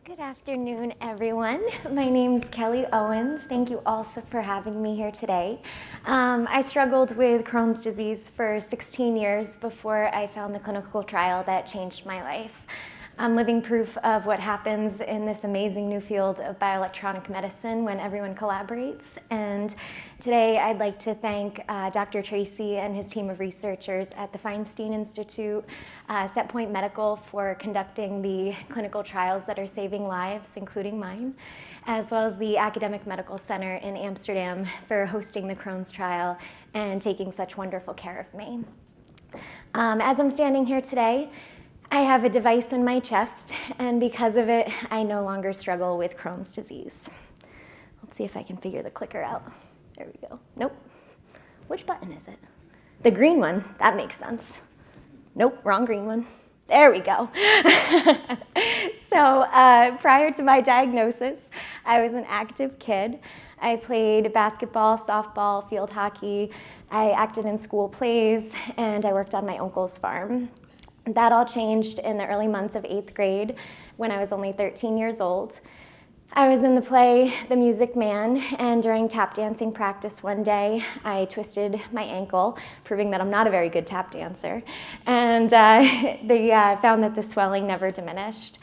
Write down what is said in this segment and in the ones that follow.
Good afternoon, everyone. My name's Kelly Owens. Thank you also for having me here today. I struggled with Crohn's disease for 16 years before I found the clinical trial that changed my life. I'm living proof of what happens in this amazing new field of bioelectronic medicine when everyone collaborates. And today I'd like to thank Dr. Tracy and his team of researchers at the Feinstein Institute, Setpoint Medical for conducting the clinical trials that are saving lives, including mine, as well as the Academic Medical Center in Amsterdam for hosting the Crohn's trial and taking such wonderful care of me. As I'm standing here today, I have a device in my chest, and because of it, I no longer struggle with Crohn's disease. Let's see if I can figure the clicker out. There we go. Nope. Which button is it? The green one. That makes sense. Nope, wrong green one. There we go. So prior to my diagnosis, I was an active kid. I played basketball, softball, field hockey. I acted in school plays, and I worked on my uncle's farm. That all changed in the early months of 8th grade when I was only 13 years old. I was in the play The Music Man, and during tap dancing practice one day, I twisted my ankle, proving that I'm not a very good tap dancer, and they found that the swelling never diminished.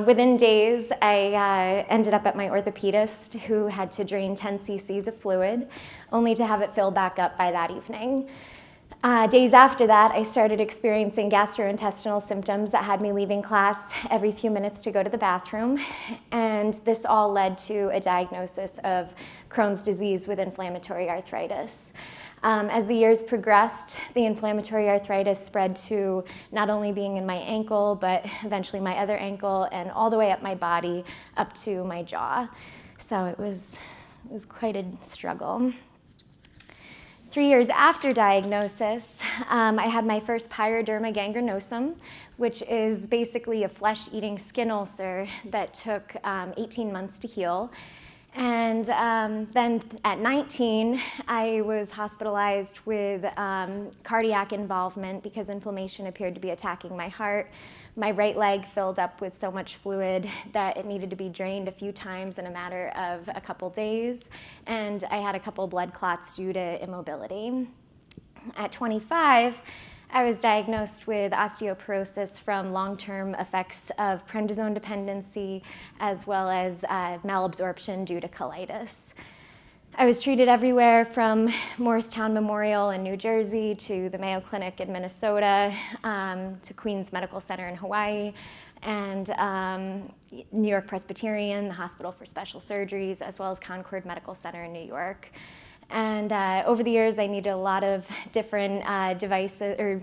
Within days, I ended up at my orthopedist, who had to drain 10 cc's of fluid, only to have it fill back up by that evening. Days after that, I started experiencing gastrointestinal symptoms that had me leaving class every few minutes to go to the bathroom, and this all led to a diagnosis of Crohn's disease with inflammatory arthritis. As the years progressed, the inflammatory arthritis spread to not only being in my ankle, but eventually my other ankle, and all the way up my body, up to my jaw. So it was quite a struggle. 3 years after diagnosis, I had my first pyoderma gangrenosum, which is basically a flesh-eating skin ulcer that took 18 months to heal. And then at 19, I was hospitalized with cardiac involvement because inflammation appeared to be attacking my heart. My right leg filled up with so much fluid that it needed to be drained a few times in a matter of a couple days, and I had a couple blood clots due to immobility. At 25, I was diagnosed with osteoporosis from long-term effects of prednisone dependency as well as malabsorption due to colitis. I was treated everywhere from Morristown Memorial in New Jersey to the Mayo Clinic in Minnesota to Queens Medical Center in Hawaii and New York Presbyterian, the Hospital for Special Surgeries, as well as Concord Medical Center in New York. And over the years, I needed a lot of different devices, or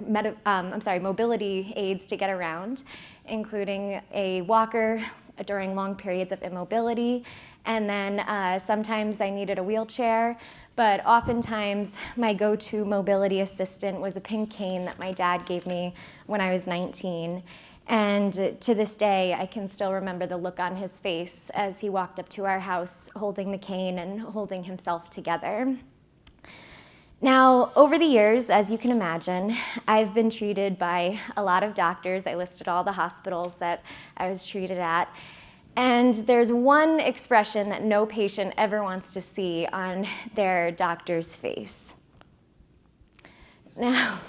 mobility aids to get around, including a walker during long periods of immobility. And then sometimes I needed a wheelchair, but oftentimes my go-to mobility assistant was a pink cane that my dad gave me when I was 19. And to this day, I can still remember the look on his face as he walked up to our house holding the cane and holding himself together. Now, over the years, as you can imagine, I've been treated by a lot of doctors. I listed all the hospitals that I was treated at. And there's one expression that no patient ever wants to see on their doctor's face. Now,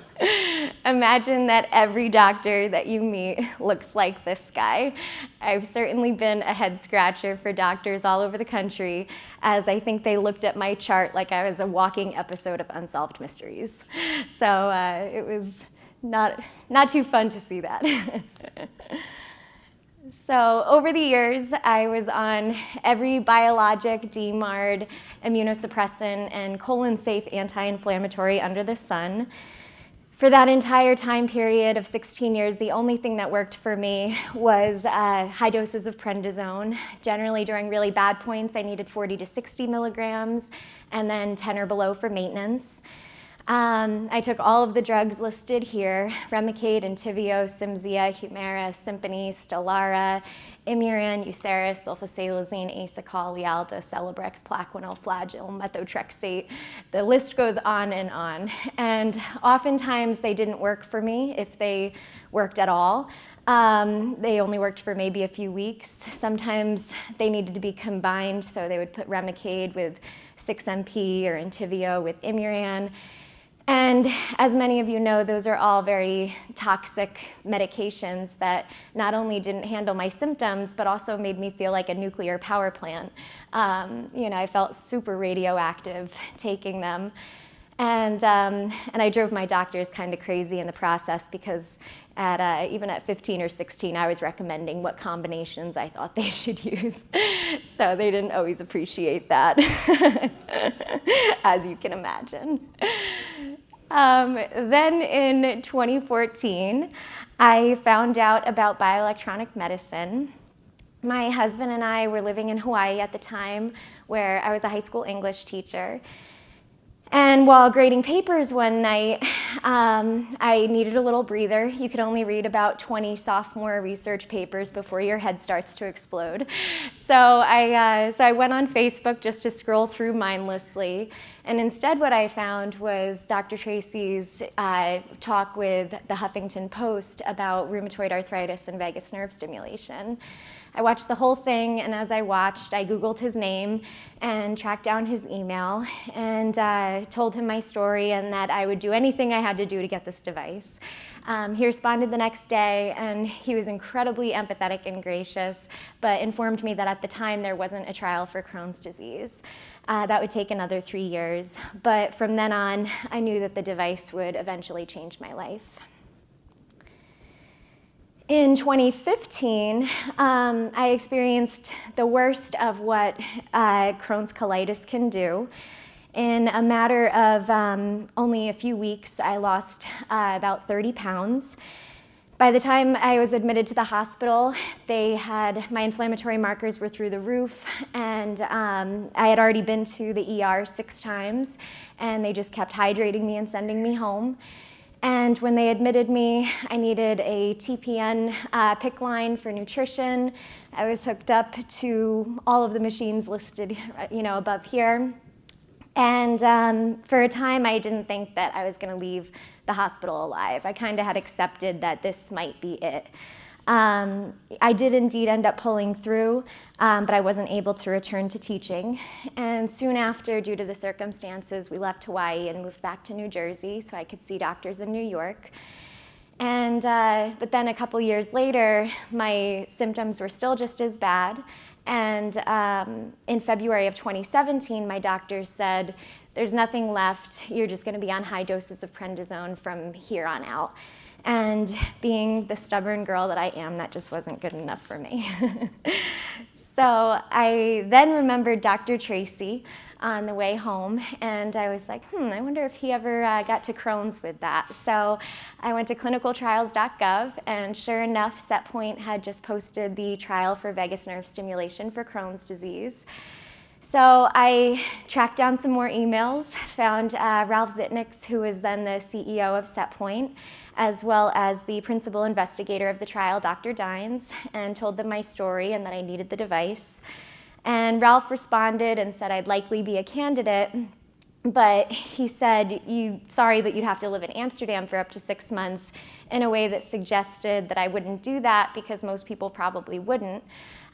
imagine that every doctor that you meet looks like this guy. I've certainly been a head scratcher for doctors all over the country, as I think they looked at my chart like I was a walking episode of Unsolved Mysteries. So it was not too fun to see that. So over the years, I was on every biologic, DMARD, immunosuppressant, and colon-safe anti-inflammatory under the sun. For that entire time period of 16 years, the only thing that worked for me was high doses of prednisone. Generally, during really bad points, I needed 40 to 60 milligrams, and then 10 or below for maintenance. I took all of the drugs listed here: Remicade, Entyvio, Cimzia, Humira, Simponi, Stelara, Imuran, Uceris, sulfasalazine, Acecol, Lialda, Celebrex, Plaquenil, Flagyl, Methotrexate. The list goes on. And oftentimes they didn't work for me, if they worked at all. They only worked for maybe a few weeks. Sometimes they needed to be combined, so they would put Remicade with 6-MP or Entyvio with Imuran. And as many of you know, those are all very toxic medications that not only didn't handle my symptoms, but also made me feel like a nuclear power plant. I felt super radioactive taking them. And I drove my doctors kind of crazy in the process because even at 15 or 16, I was recommending what combinations I thought they should use. So they didn't always appreciate that, as you can imagine. Then in 2014, I found out about bioelectronic medicine. My husband and I were living in Hawaii at the time, where I was a high school English teacher. And while grading papers one night, I needed a little breather. You could only read about 20 sophomore research papers before your head starts to explode. So I went on Facebook just to scroll through mindlessly. And instead what I found was Dr. Tracy's talk with the Huffington Post about rheumatoid arthritis and vagus nerve stimulation. I watched the whole thing, and as I watched, I Googled his name and tracked down his email and told him my story and that I would do anything I had to do to get this device. He responded the next day, and he was incredibly empathetic and gracious, but informed me that at the time there wasn't a trial for Crohn's disease. That would take another 3 years, but from then on, I knew that the device would eventually change my life. In 2015, I experienced the worst of what Crohn's colitis can do. In a matter of only a few weeks, I lost about 30 pounds. By the time I was admitted to the hospital, my inflammatory markers were through the roof, and I had already been to the ER 6 times, and they just kept hydrating me and sending me home. And when they admitted me, I needed a TPN PICC line for nutrition. I was hooked up to all of the machines listed, above here. And for a time, I didn't think that I was going to leave the hospital alive. I kind of had accepted that this might be it. I did indeed end up pulling through, but I wasn't able to return to teaching. And soon after, due to the circumstances, we left Hawaii and moved back to New Jersey so I could see doctors in New York. And but then a couple years later, my symptoms were still just as bad. And in February of 2017, my doctor said, "There's nothing left. You're just going to be on high doses of prednisone from here on out." And being the stubborn girl that I am, that just wasn't good enough for me. So I then remembered Dr. Tracy on the way home, and I was like, I wonder if he ever got to Crohn's with that. So I went to clinicaltrials.gov, and sure enough, SetPoint had just posted the trial for vagus nerve stimulation for Crohn's disease. So I tracked down some more emails, found Ralph Zitniks, who was then the CEO of SetPoint, as well as the principal investigator of the trial, Dr. Dines, and told them my story and that I needed the device. And Ralph responded and said I'd likely be a candidate, but he said, sorry, but you'd have to live in Amsterdam for up to 6 months, in a way that suggested that I wouldn't do that because most people probably wouldn't.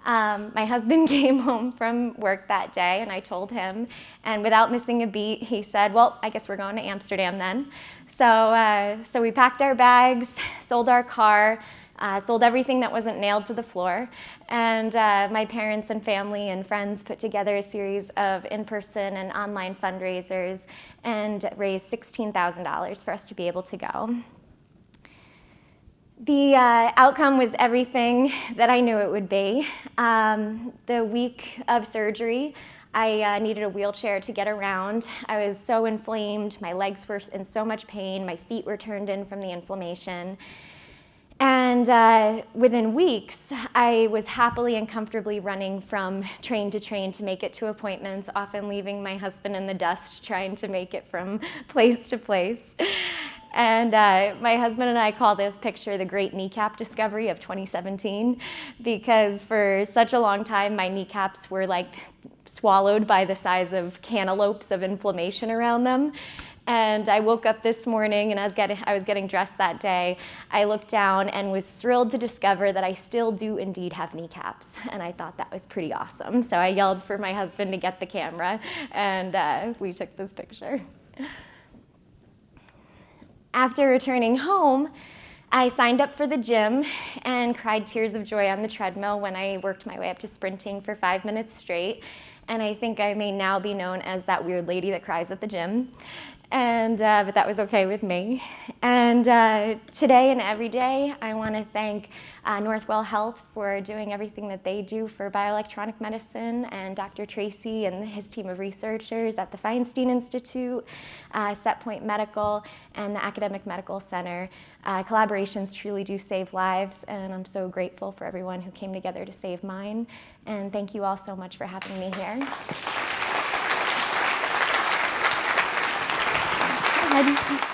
My husband came home from work that day, and I told him, and without missing a beat, he said, well, I guess we're going to Amsterdam then. So we packed our bags, sold our car, sold everything that wasn't nailed to the floor, and my parents and family and friends put together a series of in-person and online fundraisers and raised $16,000 for us to be able to go. The outcome was everything that I knew it would be. The week of surgery, I needed a wheelchair to get around. I was so inflamed, my legs were in so much pain, my feet were turned in from the inflammation. And within weeks, I was happily and comfortably running from train to train to make it to appointments, often leaving my husband in the dust trying to make it from place to place. And my husband and I call this picture the Great Kneecap Discovery of 2017, because for such a long time, my kneecaps were like swallowed by the size of cantaloupes of inflammation around them. And I woke up this morning, and I was getting dressed that day. I looked down and was thrilled to discover that I still do indeed have kneecaps. And I thought that was pretty awesome. So I yelled for my husband to get the camera, and we took this picture. After returning home, I signed up for the gym and cried tears of joy on the treadmill when I worked my way up to sprinting for 5 minutes straight. And I think I may now be known as that weird lady that cries at the gym. But that was okay with me. And today and every day, I want to thank Northwell Health for doing everything that they do for bioelectronic medicine, and Dr. Tracy and his team of researchers at the Feinstein Institute, Setpoint Medical, and the Academic Medical Center. Collaborations truly do save lives, and I'm so grateful for everyone who came together to save mine. And thank you all so much for having me here. Thank you.